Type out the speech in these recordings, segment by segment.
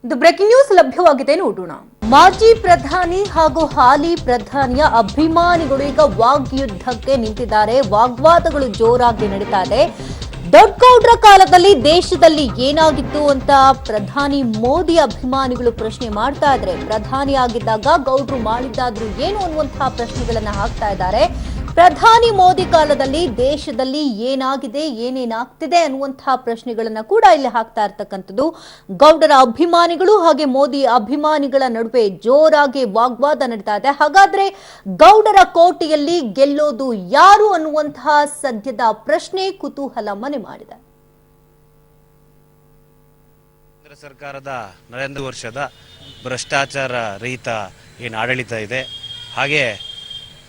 ಇದು breaking news ಲಭ್ಯವಾಗಿದೆ ನೋಡೋಣ. ಮಾಜಿ ಪ್ರಧಾನಿ ಹಾಗೂ ಹಾಲಿ ಪ್ರಧಾನಿಯ ಅಭಿಮಾನಿಗಳು ಈಗ ವಾಗ್ಯುದ್ಧಕ್ಕೆ ನಿಂತಿದ್ದಾರೆ. ವಾಗ್ವಾದಗಳು ಜೋರಾಗಿ ನಡೀತಾ ಇದೆ. ದೊಡ್ಡಗೌಡ್ರ ಕಾಲದಲ್ಲಿ ದೇಶದಲ್ಲಿ ಏನಾಗಿತ್ತು ಅಂತ ಪ್ರಧಾನಿ ಮೋದಿ ಅಭಿಮಾನಿಗಳು ಪ್ರಶ್ನೆ ಮಾಡ್ತಾ ಇದ್ದಾರೆ. ಪ್ರಧಾನಿ ಆಗಿದ್ದಾಗ ಗೌಡ್ರು ಮಾಡಿದ್ದಾದ್ರೂ ಏನು ಅನ್ನುವಂತಹ ಪ್ರಶ್ನೆಗಳನ್ನ ಹಾಕ್ತಾ ಇದ್ದಾರೆ. ಪ್ರಧಾನಿ ಮೋದಿ ಕಾಲದಲ್ಲಿ ದೇಶದಲ್ಲಿ ಏನಾಗಿದೆ, ಏನೇನಾಗ್ತಿದೆ ಅನ್ನುವಂತಹ ಪ್ರಶ್ನೆಗಳನ್ನ ಕೂಡ ಇಲ್ಲಿ ಹಾಕ್ತಾ ಇರ್ತಕ್ಕಂಥದ್ದು. ಗೌಡರ ಅಭಿಮಾನಿಗಳು ಹಾಗೆ ಮೋದಿ ಅಭಿಮಾನಿಗಳ ನಡುವೆ ಜೋರಾಗಿ ವಾಗ್ವಾದ ನಡೀತಾ ಇದೆ. ಹಾಗಾದ್ರೆ ಗೌಡರ ಕೋಟೆಯಲ್ಲಿ ಗೆಲ್ಲೋದು ಯಾರು ಅನ್ನುವಂತಹ ಸದ್ಯದ ಪ್ರಶ್ನೆ ಕುತೂಹಲ ಮನೆ ಮಾಡಿದೆ. ಕೇಂದ್ರ ಸರ್ಕಾರದ ನರೇಂದ್ರ ವರ್ಷದ ಭ್ರಷ್ಟಾಚಾರ ರಹಿತ ಏನು ಆಡಳಿತ ಇದೆ, ಹಾಗೆ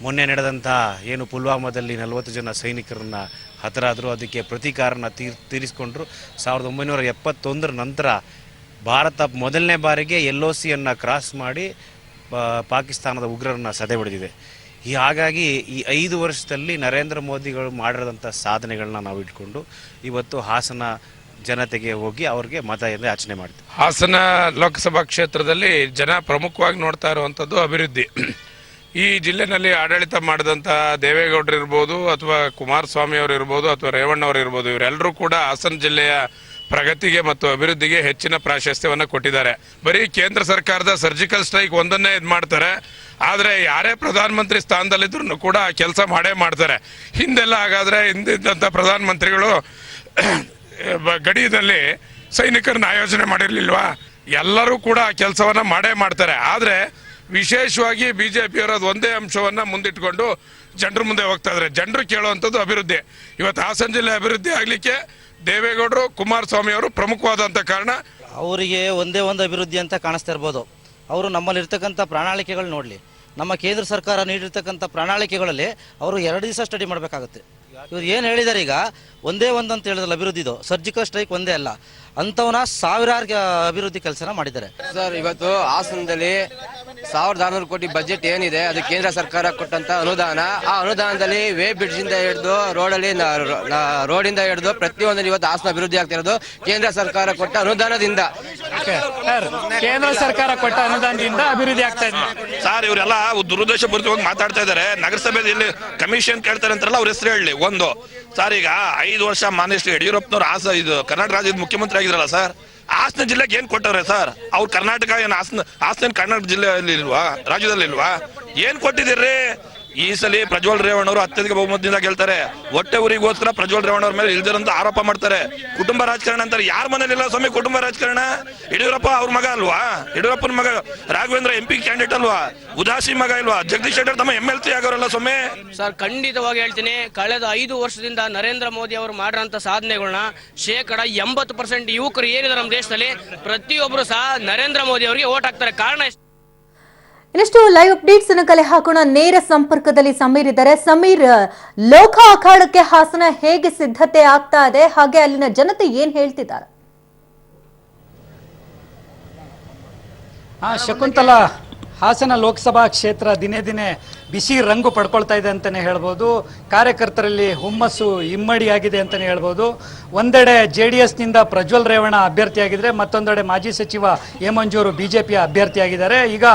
ಮೊನ್ನೆ ನಡೆದಂತಹ ಏನು ಪುಲ್ವಾಮಾದಲ್ಲಿ 40 ಜನ ಸೈನಿಕರನ್ನ ಹತರಾದರು, ಅದಕ್ಕೆ ಪ್ರತೀಕಾರನ ತೀರಿಸಿಕೊಂಡ್ರು. 1971 ನಂತರ ಭಾರತ ಮೊದಲನೇ ಬಾರಿಗೆ LOCಯನ್ನು ಕ್ರಾಸ್ ಮಾಡಿ ಪಾಕಿಸ್ತಾನದ ಉಗ್ರರನ್ನ ಸದೆ ಹೊಡೆದಿದೆ. ಹಾಗಾಗಿ ಈ 5 ವರ್ಷದಲ್ಲಿ ನರೇಂದ್ರ ಮೋದಿಗಳು ಮಾಡಿರೋಂಥ ಸಾಧನೆಗಳನ್ನ ನಾವು ಇಟ್ಕೊಂಡು ಇವತ್ತು ಹಾಸನ ಜನತೆಗೆ ಹೋಗಿ ಅವ್ರಿಗೆ ಮತ ಯಾಚನೆ ಮಾಡ್ತೀವಿ. ಹಾಸನ ಲೋಕಸಭಾ ಕ್ಷೇತ್ರದಲ್ಲಿ ಜನ ಪ್ರಮುಖವಾಗಿ ನೋಡ್ತಾ ಇರುವಂಥದ್ದು ಅಭಿವೃದ್ಧಿ. ಈ ಜಿಲ್ಲೆನಲ್ಲಿ ಆಡಳಿತ ಮಾಡಿದಂಥ ದೇವೇಗೌಡರು ಇರ್ಬೋದು, ಅಥವಾ ಕುಮಾರಸ್ವಾಮಿ ಅವರು ಇರ್ಬೋದು, ಅಥವಾ ರೇವಣ್ಣ ಅವರು ಇರ್ಬೋದು, ಇವರೆಲ್ಲರೂ ಕೂಡ ಹಾಸನ ಜಿಲ್ಲೆಯ ಪ್ರಗತಿಗೆ ಮತ್ತು ಅಭಿವೃದ್ಧಿಗೆ ಹೆಚ್ಚಿನ ಪ್ರಾಶಸ್ತ್ಯವನ್ನು ಕೊಟ್ಟಿದ್ದಾರೆ. ಬರೀ ಕೇಂದ್ರ ಸರ್ಕಾರದ ಸರ್ಜಿಕಲ್ ಸ್ಟ್ರೈಕ್ ಒಂದನ್ನೇ ಇದು ಮಾಡ್ತಾರೆ, ಆದರೆ ಯಾರೇ ಪ್ರಧಾನಮಂತ್ರಿ ಸ್ಥಾನದಲ್ಲಿದ್ರು ಕೂಡ ಕೆಲಸ ಮಾಡೇ ಮಾಡ್ತಾರೆ. ಹಿಂದೆಲ್ಲ ಹಾಗಾದರೆ ಹಿಂದಿದ್ದಂಥ ಪ್ರಧಾನಮಂತ್ರಿಗಳು ಗಡಿಯಲ್ಲಿ ಸೈನಿಕರನ್ನ ಆಯೋಜನೆ ಮಾಡಿರಲಿಲ್ವಾ? ಎಲ್ಲರೂ ಕೂಡ ಕೆಲಸವನ್ನು ಮಾಡೇ ಮಾಡ್ತಾರೆ. ಆದರೆ ವಿಶೇಷವಾಗಿ ಬಿಜೆಪಿಯವರದು ಒಂದೇ ಅಂಶವನ್ನ ಮುಂದಿಟ್ಕೊಂಡು ಜನರ ಮುಂದೆ ಹೋಗ್ತಾ ಇದ್ದಾರೆ. ಜನರು ಕೇಳುವಂಥದ್ದು ಅಭಿವೃದ್ಧಿ. ಇವತ್ತು ಹಾಸನ ಜಿಲ್ಲೆ ಅಭಿವೃದ್ಧಿ ಆಗಲಿಕ್ಕೆ ದೇವೇಗೌಡರು, ಕುಮಾರಸ್ವಾಮಿ ಅವರು ಪ್ರಮುಖವಾದಂಥ ಕಾರಣ. ಅವರಿಗೆ ಒಂದೇ ಒಂದು ಅಭಿವೃದ್ಧಿ ಅಂತ ಕಾಣಿಸ್ತಾ ಇರ್ಬೋದು. ಅವರು ನಮ್ಮಲ್ಲಿರ್ತಕ್ಕಂಥ ಪ್ರಣಾಳಿಕೆಗಳು ನೋಡಲಿ, ನಮ್ಮ ಕೇಂದ್ರ ಸರ್ಕಾರ ನೀಡಿರ್ತಕ್ಕಂಥ ಪ್ರಣಾಳಿಕೆಗಳಲ್ಲಿ ಅವರು 2 ದಿವಸ ಸ್ಟಡಿ ಮಾಡಬೇಕಾಗುತ್ತೆ. ಇವ್ರು ಏನು ಹೇಳಿದ್ದಾರೆ ಈಗ, ಒಂದೇ ಒಂದು ಅಂತ ಹೇಳಿದ್ರಲ್ಲ ಅಭಿವೃದ್ಧಿದು, ಸರ್ಜಿಕಲ್ ಸ್ಟ್ರೈಕ್ ಒಂದೇ ಅಲ್ಲ, ಅಂಥವನ್ನ ಸಾವಿರಾರು ಅಭಿವೃದ್ಧಿ ಕೆಲಸನ ಮಾಡಿದ್ದಾರೆ. ಸರ್, ಇವತ್ತು ಹಾಸನದಲ್ಲಿ 1600 ಕೋಟಿ ಬಜೆಟ್ ಏನಿದೆ ಅದು ಕೇಂದ್ರ ಸರ್ಕಾರ ಕೊಟ್ಟಂತ ಅನುದಾನ. ಆ ಅನುದಾನದಲ್ಲಿ ವೇ ಬ್ರಿಡ್ಜ್ ಇಂದ ಹಿಡಿದು ರೋಡಿಂದ ಹಿಡಿದು ಪ್ರತಿಯೊಂದು ಇವತ್ತು ಹಾಸನ ಅಭಿವೃದ್ಧಿ ಆಗ್ತಿರೋದು ಕೇಂದ್ರ ಸರ್ಕಾರ ಕೊಟ್ಟ ಅನುದಾನದಿಂದ. ಕೇಂದ್ರ ಸರ್ಕಾರ ಕೊಟ್ಟ ಅನುದಾನದಿಂದ ಅಭಿವೃದ್ಧಿ ಆಗ್ತಾ ಇದೆ. ಸರ್, ಇವರೆಲ್ಲ ದುರುದ್ದೇಶಪೂರಿತವಾಗಿ ಮಾತಾಡ್ತಾ ಇದ್ದಾರೆ. ನಗರಸಭೆಯಲ್ಲಿ ಕಮಿಷನ್ ಕೇಳ್ತಾರೆ ಅಂತಾರಲ್ಲ, ಅವ್ರ ಹೆಸರು ಹೇಳಿ. ಒಂದು ಸರ್, ಈಗ 5 ವರ್ಷ ಮಾನ್ಯ ಶ್ರೀ ಯಡಿಯೂರಪ್ಪನವ್ರು ಇದು ಕರ್ನಾಟಕ ರಾಜ್ಯದ ಮುಖ್ಯಮಂತ್ರಿ ಆಗಿದ್ರಲ್ಲ ಸರ್, ಹಾಸನ ಜಿಲ್ಲೆಗೆ ಏನ್ ಕೊಟ್ಟವ್ರೆ ಸರ್? ಅವ್ರು ಕರ್ನಾಟಕ ಏನು ಹಾಸನ ಕರ್ನಾಟಕ ಜಿಲ್ಲೆಯಲ್ಲಿ ಇಲ್ವಾ, ರಾಜ್ಯದಲ್ಲಿ ಇಲ್ವಾ? ಏನ್ ಕೊಟ್ಟಿದ್ದೀರಿ? ಈ ಸಲ ಪ್ರಜ್ವಲ್ ರೇವಣ್ಣ ಅವರು ಅತ್ಯಧಿಕ ಬಹುಮತದಿಂದ ಗೆಲ್ತಾರೆ. ಹೊಟ್ಟೆ ಊರಿಗೋಸ್ಕರ ಪ್ರಜ್ವಲ್ ರೇವಣ್ಣ ಅವ್ರ ಮೇಲೆ ಇಲ್ದಿರಂತ ಆರೋಪ ಮಾಡ್ತಾರೆ. ಕುಟುಂಬ ರಾಜಕಾರಣ ಅಂತಾರೆ. ಯಾರ ಮನೇಲಿಲ್ಲ ಸ್ವಾಮಿ ಕುಟುಂಬ ರಾಜಕಾರಣ? ಯಡಿಯೂರಪ್ಪ ಅವ್ರ ಮಗ ಅಲ್ವಾ? ಯಡಿಯೂರಪ್ಪನ ಮಗ ರಾಘವೇಂದ್ರ MP ಕ್ಯಾಂಡಿಡೇಟ್ ಅಲ್ವಾ? ಉದಾಸಿ ಮಗ ಇಲ್ವಾ? ಜಗದೀಶ್ ಶೆಟ್ಟರ್ ತಮ್ಮ MLC ಆಗೋರಲ್ಲ ಸ್ವಾಮಿ. ಸರ್, ಖಂಡಿತವಾಗಿ ಹೇಳ್ತೀನಿ, ಕಳೆದ 5 ವರ್ಷದಿಂದ ನರೇಂದ್ರ ಮೋದಿ ಅವರು ಮಾಡಿರೋಂಥ ಸಾಧನೆಗಳನ್ನ 80% ಯುವಕರು ಏನಿದೆ ನಮ್ಮ ದೇಶದಲ್ಲಿ ಪ್ರತಿಯೊಬ್ಬರು ಸಹ ನರೇಂದ್ರ ಮೋದಿ ಅವರಿಗೆ ವೋಟ್ ಹಾಕ್ತಾರೆ. ಕಾರಣ ಇನ್ನಷ್ಟು ಲೈವ್ ಅಪ್ಡೇಟ್ಸ್ ಅನ್ನು ಕಲೆ ಹಾಕೋಣ. ನೇರ ಸಂಪರ್ಕದಲ್ಲಿ ಸಮೀರ್ ಇದ್ದಾರೆ. ಸಮೀರ್, ಲೋಕ ಅಖಾಡಕ್ಕೆ ಹಾಸನ ಹೇಗೆ ಸಿದ್ಧತೆ ಆಗ್ತಾ ಇದೆ, ಹಾಗೆ ಅಲ್ಲಿನ ಜನತೆ ಏನ್ ಹೇಳ್ತಿದ್ದಾರೆ? ಶಕುಂತಲಾ, ಹಾಸನ ಲೋಕಸಭಾ ಕ್ಷೇತ್ರ ದಿನೇ ದಿನೇ ಬಿಸಿ ರಂಗು ಪಡ್ಕೊಳ್ತಾ ಇದೆ ಅಂತಲೇ ಹೇಳ್ಬೋದು. ಕಾರ್ಯಕರ್ತರಲ್ಲಿ ಹುಮ್ಮಸ್ಸು ಇಮ್ಮಡಿಯಾಗಿದೆ ಅಂತಲೇ ಹೇಳ್ಬೋದು. ಒಂದೆಡೆ JDSನಿಂದ ಪ್ರಜ್ವಲ್ ರೇವಣ್ಣ ಅಭ್ಯರ್ಥಿಯಾಗಿದ್ದರೆ, ಮತ್ತೊಂದೆಡೆ ಮಾಜಿ ಸಚಿವ ಎ ಮಂಜೂರು BJPಯ ಅಭ್ಯರ್ಥಿಯಾಗಿದ್ದಾರೆ. ಈಗ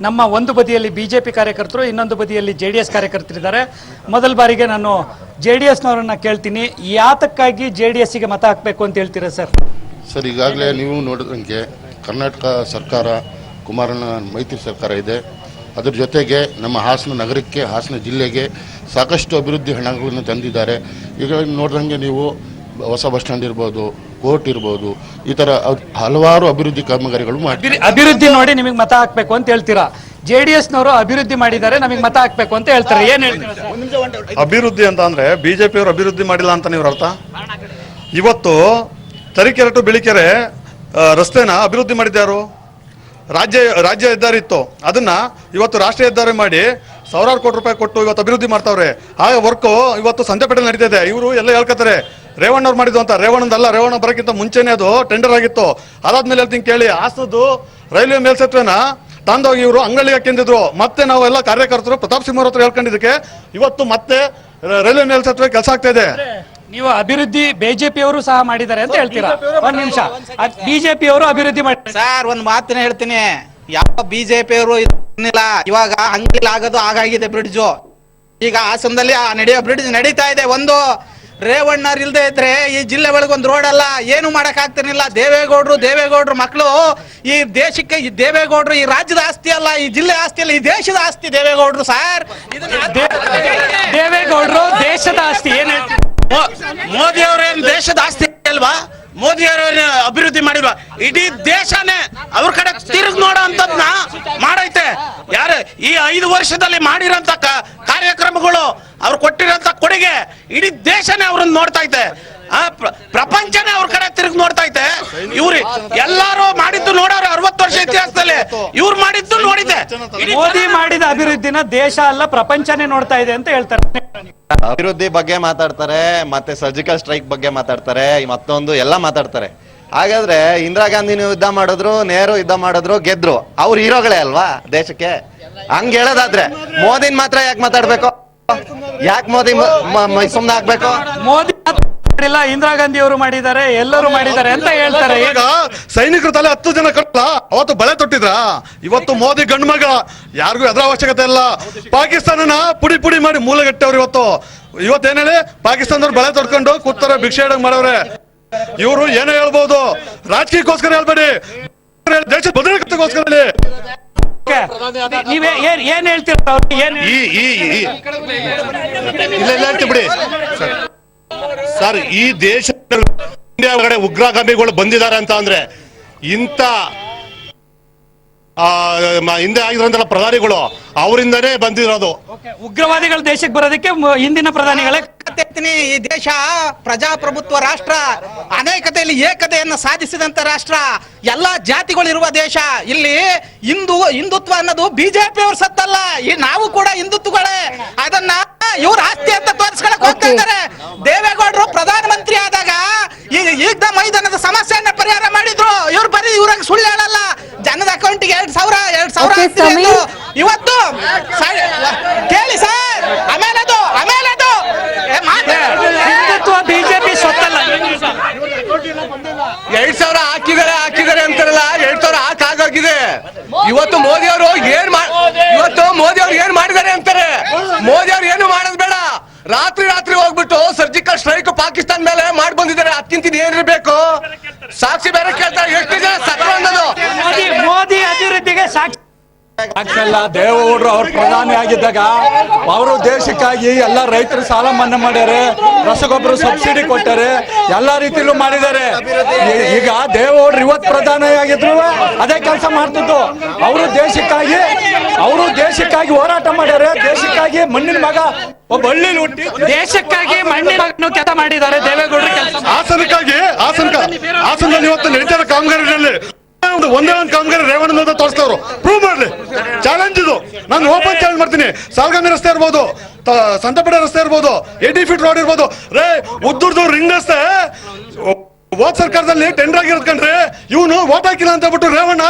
ನಮ್ಮ ಒಂದು ಬದಿಯಲ್ಲಿ BJP ಕಾರ್ಯಕರ್ತರು, ಇನ್ನೊಂದು ಬದಿಯಲ್ಲಿ JDS ಕಾರ್ಯಕರ್ತರಿದ್ದಾರೆ. ಮೊದಲ ಬಾರಿಗೆ ನಾನು JDSನವರನ್ನ ಕೇಳ್ತೀನಿ, ಯಾತಕ್ಕಾಗಿ JDSಗೆ ಮತ ಹಾಕಬೇಕು ಅಂತ ಹೇಳ್ತೀರಾ ಸರ್? ಸರ್, ಈಗಾಗಲೇ ನೀವು ನೋಡಿದಂಗೆ ಕರ್ನಾಟಕ ಸರ್ಕಾರ, ಕುಮಾರಣ್ಣ ಮೈತ್ರಿ ಸರ್ಕಾರ ಇದೆ. ಅದರ ಜೊತೆಗೆ ನಮ್ಮ ಹಾಸನ ನಗರಕ್ಕೆ, ಹಾಸನ ಜಿಲ್ಲೆಗೆ ಸಾಕಷ್ಟು ಅಭಿವೃದ್ಧಿ ಹಣಗಳನ್ನು ತಂದಿದ್ದಾರೆ. ಈಗ ನೋಡಿದಂಗೆ ನೀವು ಹೊಸ ಬಸ್ ಸ್ಟ್ಯಾಂಡ್ ಇರ್ಬೋದು, ಕೋರ್ಟ್ ಇರ್ಬೋದು, ಈ ಥರ ಹಲವಾರು ಅಭಿವೃದ್ಧಿ ಕಾಮಗಾರಿಗಳು ಮಾಡಿ ಅಭಿವೃದ್ಧಿ ನೋಡಿ ನಿಮಗೆ ಮತ ಹಾಕಬೇಕು ಅಂತ ಹೇಳ್ತೀರಾ. JDSನವರು ಅಭಿವೃದ್ಧಿ ಮಾಡಿದ್ದಾರೆ, ನಮಗೆ ಮತ ಹಾಕಬೇಕು ಅಂತ ಹೇಳ್ತಾರೆ. ಏನು ಹೇಳ್ತೀರಾ? ಅಭಿವೃದ್ಧಿ ಅಂತ ಅಂದರೆ BJP ಅವರು ಅಭಿವೃದ್ಧಿ ಮಾಡಿಲ್ಲ ಅಂತ ನೀವು ಅರ್ಥ? ಇವತ್ತು ತರೀಕೆರೆ ಟು ಬಿಳಿಕೆರೆ ರಸ್ತೆನ ಅಭಿವೃದ್ಧಿ ಮಾಡಿದ್ದಾರು. ರಾಜ್ಯ ಹೆದ್ದಾರಿ ಇತ್ತು, ಅದನ್ನ ಇವತ್ತು ರಾಷ್ಟ್ರೀಯ ಹೆದ್ದಾರಿ ಮಾಡಿ ಸಾವಿರಾರು ಕೋಟಿ ರೂಪಾಯಿ ಕೊಟ್ಟು ಇವತ್ತು ಅಭಿವೃದ್ಧಿ ಮಾಡ್ತಾವ್ರೆ. ಆ ವರ್ಕು ಇವತ್ತು ಸಂತೆಪೇಟೆಲ್ ನಡೀತಿದೆ. ಇವರು ಎಲ್ಲ ಹೇಳ್ಕೊತಾರೆ ರೇವಣ್ಣ ಅವ್ರು ಮಾಡಿದ್ದು ಅಂತ. ರೇವಣ್ಣದಲ್ಲ, ರೇವಣ್ಣ ಬರೋಕ್ಕಿಂತ ಮುಂಚೆನೇ ಅದು ಟೆಂಡರ್ ಆಗಿತ್ತು. ಅದಾದ್ಮೇಲೆ ಹೇಳ್ತೀನಿ ಕೇಳಿ, ಹಾಸನದ್ದು ರೈಲ್ವೆ ಮೇಲ್ಸೇತುವೆನ ತಂದೋಗಿ ಇವರು ಅಂಗಡಿಗೆ ಹಾಕಿದ್ರು. ಮತ್ತೆ ನಾವೆಲ್ಲ ಕಾರ್ಯಕರ್ತರು ಪ್ರತಾಪ್ ಸಿಂಹ ಅವ್ರ ಹತ್ರ ಹೇಳ್ಕೊಂಡಿದ್ದಕ್ಕೆ ಇವತ್ತು ಮತ್ತೆ ರೈಲ್ವೆ ಮೇಲ್ಸೇತುವೆ ಕೆಲಸ ಆಗ್ತಾ ಇದೆ. ನೀವು ಅಭಿವೃದ್ಧಿ ಬಿಜೆಪಿ ಅವರು ಸಹ ಮಾಡಿದ್ದಾರೆ ಅಂತ ಹೇಳ್ತೀರಾ? ಒಂದ್ ನಿಮಿಷ, ಬಿಜೆಪಿ ಅವರು ಅಭಿವೃದ್ಧಿ ಮಾಡಿ ಸರ್ ಒಂದ್ ಮಾತನ್ನ ಹೇಳ್ತೀನಿ, ಯಾವ ಬಿಜೆಪಿ ಅವರು ಇಲ್ಲ, ಇವಾಗ ಅಂಗಡಿ ಆಗೋದು ಆಗಾಗಿದೆ ಬ್ರಿಡ್ಜು. ಈಗ ಹಾಸನದಲ್ಲಿ ನಡೆಯೋ ಬ್ರಿಡ್ಜ್ ನಡೀತಾ ಇದೆ. ಒಂದು ರೇವಣ್ಣರ್ ಇಲ್ದೇ ಇದ್ರೆ ಈ ಜಿಲ್ಲೆ ಒಳಗೆ ಒಂದು ರೋಡ್ ಅಲ್ಲ, ಏನು ಮಾಡಕ್ ಆಗ್ತಿರ್ಲಿಲ್ಲ. ದೇವೇಗೌಡರು ಮಕ್ಕಳು ಈ ದೇಶಕ್ಕೆ, ಈ ದೇವೇಗೌಡರು ಈ ರಾಜ್ಯದ ಆಸ್ತಿ ಅಲ್ಲ, ಈ ಜಿಲ್ಲೆ ಆಸ್ತಿ ಅಲ್ಲ, ಈ ದೇಶದ ಆಸ್ತಿ ದೇವೇಗೌಡರು ಸರ್. ದೇವೇಗೌಡರು ದೇಶದ ಆಸ್ತಿ. ಏನ್ ಹೇಳ್ತೀರಿ? ಮೋದಿ ಅವರೇನು ದೇಶದ ಆಸ್ತಿ ಅಲ್ವಾ? ಮೋದಿ ಅವರು ಅಭಿವೃದ್ಧಿ ಮಾಡಿಲ್ವಾ? ಇಡೀ ದೇಶನೇ ಅವ್ರ ಕಡೆ ತಿರುಗಿ ನೋಡೋ ಅಂತದ್ನ ಮಾಡೈತೆ. ಯಾರು ಈ 5 ವರ್ಷದಲ್ಲಿ ಮಾಡಿರೋಂತ ಕಾರ್ಯಕ್ರಮಗಳು, ಅವ್ರು ಕೊಟ್ಟಿರೋಂತ ಕೊಡುಗೆ, ಇಡೀ ದೇಶನೇ ಅವ್ರನ್ನ ನೋಡ್ತಾ ಐತೆ. ಪ್ರಪಂಚನೇ ಅವ್ರ ಕಡೆ ತಿರುಗಿ ನೋಡ್ತಾ ಐತೆ. ಇವ್ರು ಎಲ್ಲಾರು ಮಾಡಿದ್ದು ನೋಡೋರು 60 ವರ್ಷ ಇತಿಹಾಸದಲ್ಲಿ, ಇವ್ರು ಮಾಡಿದ್ದು ನೋಡಿದೆ. ಮೋದಿ ಮಾಡಿದ ಅಭಿವೃದ್ಧಿನ ದೇಶ ಅಲ್ಲ ಪ್ರಪಂಚನೇ ನೋಡ್ತಾ ಇದೆ ಅಂತ ಹೇಳ್ತಾರೆ. ಅಭಿವೃದ್ಧಿ ಬಗ್ಗೆ ಮಾತಾಡ್ತಾರೆ, ಮತ್ತೆ ಸರ್ಜಿಕಲ್ ಸ್ಟ್ರೈಕ್ ಬಗ್ಗೆ ಮಾತಾಡ್ತಾರೆ, ಮತ್ತೊಂದು ಎಲ್ಲ ಮಾತಾಡ್ತಾರೆ. ಹಾಗಾದ್ರೆ ಇಂದಿರಾ ಗಾಂಧಿನೂ ಯುದ್ಧ ಮಾಡಿದ್ರು, ನೆಹರು ಯುದ್ಧ ಮಾಡಿದ್ರು, ಗೆದ್ರು. ಅವ್ರು ಹೀರೋಗಳೇ ಅಲ್ವಾ ದೇಶಕ್ಕೆ? ಹಂಗ ಹೇಳೋದಾದ್ರೆ ಮೋದಿನ್ ಮಾತ್ರ ಯಾಕೆ ಮಾತಾಡ್ಬೇಕು? ಯಾಕೆ ಮೋದಿ ಸುಮ್ನೆ ಆಗ್ಬೇಕು? ಮೋದಿ ಮಾಡಿಲ್ಲ, ಇಂದಿರಾ ಗಾಂಧಿ ಅವರು ಮಾಡಿದ್ದಾರೆ, ಎಲ್ಲರೂ ಮಾಡಿದ್ದಾರೆ ಅಂತ ಹೇಳ್ತಾರೆ. ಈಗ ಸೈನಿಕರ ತಲೆ 10 ಜನ ಕಟ್ಟಲ್ಲ, ಅವತ್ತು ಬಳೆ ತೊಟ್ಟಿದ್ರ. ಇವತ್ತು ಮೋದಿ ಗಂಡು ಮಗ, ಯಾರಿಗೂ ಎದುರ ಅವಶ್ಯಕತೆ ಇಲ್ಲ. ಪಾಕಿಸ್ತಾನನ ಪುಡಿ ಪುಡಿ ಮಾಡಿ ಮೂಲಗಟ್ಟವ್ರು. ಇವತ್ತೇನ್ ಹೇಳಿ, ಪಾಕಿಸ್ತಾನದವ್ರು ಬಳೆ ತೊಟ್ಕೊಂಡು ಕೂತಾರೆ, ಭಿಕ್ಷೆ ಇಡಂಗ್ ಮಾಡವ್ರೆ. ಇವರು ಏನೋ ಹೇಳ್ಬೋದು, ರಾಜಕೀಯಕ್ಕೋಸ್ಕರ ಹೇಳ್ಬೇಡಿ, ದೇಶದ ಭದ್ರತೆಗೋಸ್ಕರ ಹೇಳಿ. ನೀವೇ ಏನ್ ಹೇಳ್ತೀರ? ಇಲ್ಲ ಬಿಡಿ ಸರ್, ಈ ದೇಶ ಇಂಡಿಯಾ ಒಳಗಡೆ ಉಗ್ರಗಾಮಿಗಳು ಬಂದಿದ್ದಾರೆ ಅಂತ ಅಂದ್ರೆ ಇಂಥ ಹಿಂದೆ ಆಗಿರೋಂಥ ಪ್ರಧಾನಿಗಳು ಅವರಿಂದನೇ ಬಂದಿರೋದು. ಉಗ್ರವಾದಿಗಳು ದೇಶಕ್ಕೆ ಬರೋದಕ್ಕೆ ಹಿಂದಿನ ಪ್ರಧಾನಿಗಳೇ. ಈ ದೇಶ ಪ್ರಜಾಪ್ರಭುತ್ವ ರಾಷ್ಟ್ರ, ಅನೇಕತೆಯಲ್ಲಿ ಏಕತೆಯನ್ನು ಸಾಧಿಸಿದಂತ ರಾಷ್ಟ್ರ, ಎಲ್ಲಾ ಜಾತಿಗಳಿರುವ ದೇಶ. ಇಲ್ಲಿ ಹಿಂದುತ್ವ ಅನ್ನೋದು ಬಿಜೆಪಿ ಅವ್ರ ಸತ್ತಲ್ಲ, ಈ ನಾವು ಕೂಡ ಹಿಂದುತ್ವಗಳೇ. ಅದನ್ನ ಇವ್ರ ಆಸ್ತಿ ಅಂತ ತೋರಿಸ್ಕೊಳಕ್ ಹೋಗ್ತಾ ಇದ್ದಾರೆ. ದೇವೇಗೌಡರು ಪ್ರಧಾನಮಂತ್ರಿ ಆದಾಗ ಈಗ ಮೈದಾನದ ಸಮಸ್ಯೆಯನ್ನ ಪರಿಹಾರ ಮಾಡಿದ್ರು. ಇವ್ರು ಬರೀ ಇವ್ರಾಗ ಸುಳ್ಳು ಹೇಳಲ್ಲ. ಜನದ ಅಕೌಂಟ್ಗೆ 2,000 ಇವತ್ತು ಕೇಳಿ ಸರ್. ಆಮೇಲೆ ಅದು ಹಿಂದುತ್ವ ಬಿಜೆಪಿ ಸ್ವತ್ತಲ್ಲ. 2,000 ಹಾಕಿದ್ದಾರೆ ಅಂತಾರಲ್ಲ, 2,000 ಹಾಕಾಗೋಗಿದೆ. ಇವತ್ತು ಮೋದಿ ಅವರು ಏನ್ ಮಾಡಿದ್ದಾರೆ ಅಂತಾರೆ. ಮೋದಿ ಅವ್ರು ಏನು ಮಾಡೋದು ಬೇಡ, ರಾತ್ರಿ ಹೋಗ್ಬಿಟ್ಟು ಸರ್ಜಿಕಲ್ ಸ್ಟ್ರೈಕ್ ಪಾಕಿಸ್ತಾನ ಮೇಲೆ ಮಾಡಿ ಬಂದಿದ್ದಾರೆ. ಅದಕ್ಕಿಂತ ಏನಿರ್ಬೇಕು? ಸಾಕ್ಷಿ ಬೇರೆ ಕೇಳ್ತಾರೆ, ಎಷ್ಟು ಜನ ಸತ್ರು ಅನ್ನೋದು. ಮೋದಿ ಅಭಿವೃದ್ಧಿಗೆ ಸಾಕ್ಷಿ ಯಾಕಲ್ಲ, ದೇವೇಗೌಡರು ಅವ್ರು ಪ್ರಧಾನಿ ಆಗಿದ್ದಾಗ ಅವರು ದೇಶಕ್ಕಾಗಿ ಎಲ್ಲ ರೈತರು ಸಾಲ ಮನ್ನಾ ಮಾಡ್ಯಾರೆ, ರಸಗೊಬ್ಬರ ಸಬ್ಸಿಡಿ ಕೊಟ್ಟಾರೆ, ಎಲ್ಲಾ ರೀತಿಲೂ ಮಾಡಿದ್ದಾರೆ. ಈಗ ದೇವೇಗೌಡರು ಇವತ್ತು ಪ್ರಧಾನಿ ಆಗಿದ್ರು ಅದೇ ಕೆಲಸ ಮಾಡ್ತಿದ್ದು. ಅವರು ದೇಶಕ್ಕಾಗಿ ಹೋರಾಟ ಮಾಡ್ಯಾರೆ. ದೇಶಕ್ಕಾಗಿ ಮಣ್ಣಿನ ಮಗ ಒಬ್ಬ ಹಳ್ಳಿಲಿ ಹುಟ್ಟಿ ದೇಶಕ್ಕಾಗಿ ಮಣ್ಣಿನ ಮಗನು ಕೆಲಸ ಮಾಡಿದ್ದಾರೆ ದೇವೇಗೌಡರು. ಕೆಲಸ ಹಾಸನದಲ್ಲಿ ಇವತ್ತು ನಡೀತಾ ಇರೋ ಕಾಮಗಾರಿನಲ್ಲಿ ಒಂದೇ ಒಂದು ಕಾಮಗಾರಿ ರೇವಣ್ಣ ತೋರಿಸ್ತವ್ರು, ಪ್ರೂವ್ ಮಾಡ್ಲಿ. ಚಾಲೆಂಜ್ ಇದು, ನಾನು ಓಪನ್ ಚಾಲೆಂಜ್ ಮಾಡ್ತೀನಿ. ಸಾಲ್ಗಾಮಿ ರಸ್ತೆ ಇರ್ಬೋದು, ಸಂತಪಡೆ ರಸ್ತೆ ಇರ್ಬೋದು, 80 ಫೀಟ್ ರೋಡ್ ಇರ್ಬೋದು. ಉದ್ದುರ್ದು ರಿಂಗ್ ರಸ್ತೆ ಹೋದ್ ಸರ್ಕಾರದಲ್ಲಿ ಟೆಂಡರ್ ಆಗಿರೋದ್ಕಂಡ್ರೆ ಇವನು ಓಟ್ ಹಾಕಿಲ್ಲ ಅಂತ ಬಿಟ್ಟು ರೇವಣ್ಣ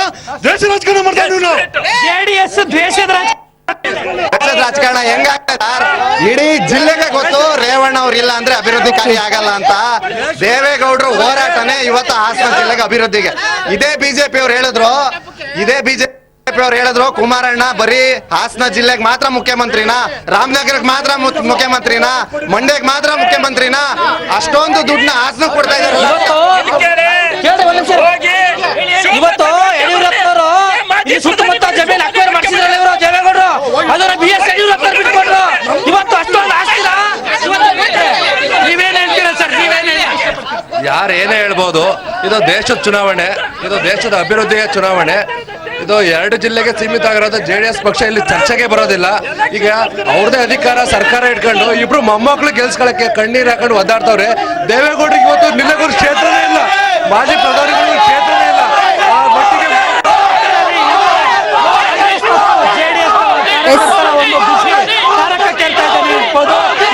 ದೇಶ ರಾಜಕಾರಣ ಮಾಡ್ತಾನೆ. ಇವನು ಜೆಡಿಎಸ್ ದ್ವೇಷದ ರಾಜಕಾರಣ ಹೆಂಗಾಗ್ತದೆ? ಇಡೀ ಜಿಲ್ಲೆಗೆ ಗೊತ್ತು ರೇವಣ್ಣ ಅವ್ರು ಇಲ್ಲ ಅಂದ್ರೆ ಅಭಿವೃದ್ಧಿ ಕಾರ್ಯ ಆಗಲ್ಲ ಅಂತ. ದೇವೇಗೌಡರು ಹೋರಾಟನೇ ಇವತ್ತು ಹಾಸನ ಜಿಲ್ಲೆಗೆ ಅಭಿವೃದ್ಧಿಗೆ. ಇದೇ ಬಿಜೆಪಿ ಅವ್ರು ಹೇಳಿದ್ರು ಕುಮಾರಣ್ಣ ಬರೀ ಹಾಸನ ಜಿಲ್ಲೆಗೆ ಮಾತ್ರ ಮುಖ್ಯಮಂತ್ರಿನ, ರಾಮನಗರಕ್ಕೆ ಮಾತ್ರ ಮುಖ್ಯಮಂತ್ರಿನ, ಮಂಡ್ಯಕ್ಕೆ ಮಾತ್ರ ಮುಖ್ಯಮಂತ್ರಿನ. ಅಷ್ಟೊಂದು ದುಡ್ಡನ್ನ ಹಾಸನ ಕೊಡ್ತಾ ಇದ್ದಾರೆ. ಇವತ್ತು ಯಡಿಯೂರಪ್ಪನವರು ಈ ಸುತ್ತಮುತ್ತ ಜಮೀನು ಅಕ್ವೈರ್ ಮಾಡಿಸಿದ್ರಲ್ಲ ಇವರು ದೇವೇಗೌಡರು, ಅದನ್ನ BS ಯಡಿಯೂರಪ್ಪ ಬಿಟ್ಕೊಂಡ್ರು. ಇವತ್ತು ಅಷ್ಟೊಂದು ಆಸ್ತಿನ ನೀವೇನ್ ಹೇಳ್ತೀರಾ ಸರ್? ಯಾರು ಏನೇ ಹೇಳ್ಬೋದು, ಇದು ದೇಶದ ಚುನಾವಣೆ, ಇದು ದೇಶದ ಅಭಿವೃದ್ಧಿಯ ಚುನಾವಣೆ. ಇದು 2 ಜಿಲ್ಲೆಗೆ ಸೀಮಿತ ಆಗಿರೋದು. JDS ಪಕ್ಷ ಇಲ್ಲಿ ಚರ್ಚೆಗೆ ಬರೋದಿಲ್ಲ. ಈಗ ಅವ್ರದೇ ಅಧಿಕಾರ ಸರ್ಕಾರ ಇಟ್ಕೊಂಡು ಇಬ್ರು ಮೊಮ್ಮಕ್ಳು ಗೆಲ್ಸ್ಕೊಳಕ್ಕೆ ಕಣ್ಣೀರ್ ಹಾಕೊಂಡು ಒದ್ದಾಡ್ತವ್ರೆ. ದೇವೇಗೌಡರಿಗೆ ಇವತ್ತು ನಿಲಗೂರು ಕ್ಷೇತ್ರನೇ ಇಲ್ಲ, ಮಾಜಿ ಪ್ರಧಾನಿಗಳು ಕ್ಷೇತ್ರನೇ ಇಲ್ಲ. ಆ ಮಟ್ಟಿಗೆ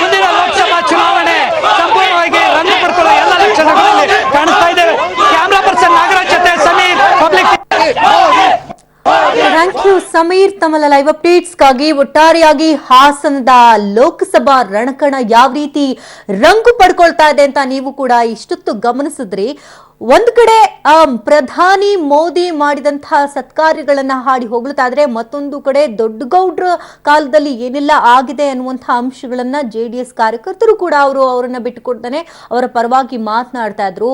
ಮುಂದಿನ ಲೋಕಸಭಾ ಚುನಾವಣೆ ಸಂಪೂರ್ಣವಾಗಿ ರಂಗು ಪಡ್ಕೊಳ್ಳೋ ಎಲ್ಲ ಲಕ್ಷಣಗಳಲ್ಲಿ ಕಾಣಿಸ್ತಾ ಇದ್ದೇವೆ. ಕ್ಯಾಮ್ರಾ ಪರ್ಸನ್ ನಾಗರಾಜ್ ಜೊತೆ Sameer, public. Thank you Sameer. ತಮ್ಮ ಲೈವ್ ಅಪ್ಡೇಟ್ಸ್ಗಾಗಿ ಒಟ್ಟಾರೆಯಾಗಿ ಹಾಸನದ ಲೋಕಸಭಾ ರಣಕಣ ಯಾವ ರೀತಿ ರಂಗು ಪಡ್ಕೊಳ್ತಾ ಇದೆ ಅಂತ ನೀವು ಕೂಡ ಇಷ್ಟೊತ್ತು ಗಮನಿಸಿದ್ರಿ. ಒಂದು ಕಡೆ ಪ್ರಧಾನಿ ಮೋದಿ ಮಾಡಿದಂತಹ ಸತ್ಕಾರ್ಯಗಳನ್ನ ಹಾಡಿ ಹೋಗ್ತಾ ಇದ್ರೆ, ಮತ್ತೊಂದು ಕಡೆ ದೊಡ್ಡಗೌಡ್ರ ಕಾಲದಲ್ಲಿ ಏನೆಲ್ಲ ಆಗಿದೆ ಅನ್ನುವಂತಹ ಅಂಶಗಳನ್ನ JDS ಕಾರ್ಯಕರ್ತರು ಕೂಡ ಅವರನ್ನ ಬಿಟ್ಟುಕೊಡ್ತಾನೆ ಅವರ ಪರವಾಗಿ ಮಾತನಾಡ್ತಾ ಇದ್ರು.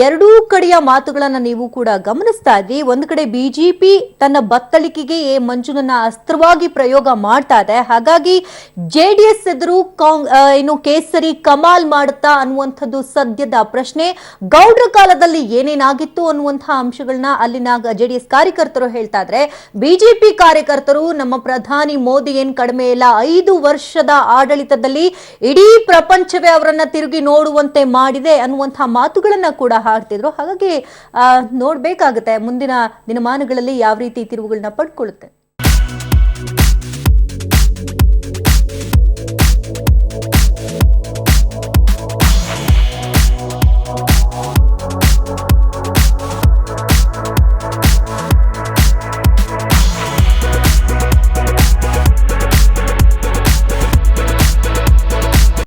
ಎರಡೂ ಕಡೆಯ ಮಾತುಗಳನ್ನ ನೀವು ಕೂಡ ಗಮನಿಸ್ತಾ ಇದ್ರಿ. ಒಂದು ಕಡೆ ಬಿಜೆಪಿ ತನ್ನ ಬತ್ತಳಿಕೆಗೆ ಮಂಜುನನ್ನ ಅಸ್ತ್ರವಾಗಿ ಪ್ರಯೋಗ ಮಾಡ್ತಾ ಇದೆ. ಹಾಗಾಗಿ JDS ಎದುರು ಏನು ಕೇಸರಿ ಕಮಾಲ್ ಮಾಡುತ್ತಾ ಅನ್ನುವಂಥದ್ದು ಸದ್ಯದ ಪ್ರಶ್ನೆ. ಗೌಡ್ರ ಕಾಲದಲ್ಲಿ ಏನೇನಾಗಿತ್ತು ಅನ್ನುವಂತಹ ಅಂಶಗಳನ್ನ ಅಲ್ಲಿನ JDS ಕಾರ್ಯಕರ್ತರು ಹೇಳ್ತಾ ಇದ್ರೆ, ಬಿಜೆಪಿ ಕಾರ್ಯಕರ್ತರು ನಮ್ಮ ಪ್ರಧಾನಿ ಮೋದಿ ಏನ್ ಕಡಿಮೆ ಇಲ್ಲ, 5 ವರ್ಷದ ಆಡಳಿತದಲ್ಲಿ ಇಡೀ ಪ್ರಪಂಚವೇ ಅವರನ್ನ ತಿರುಗಿ ನೋಡುವಂತೆ ಮಾಡಿದೆ ಅನ್ನುವಂತಹ ಮಾತುಗಳನ್ನ ಕೂಡ ಹಾಡ್ತಿದ್ರು. ಹಾಗಾಗಿ ನೋಡ್ಬೇಕಾಗುತ್ತೆ ಮುಂದಿನ ದಿನಮಾನಗಳಲ್ಲಿ ಯಾವ ರೀತಿ ತಿರುವುಗಳನ್ನ ಪಡ್ಕೊಳ್ಳುತ್ತೆ.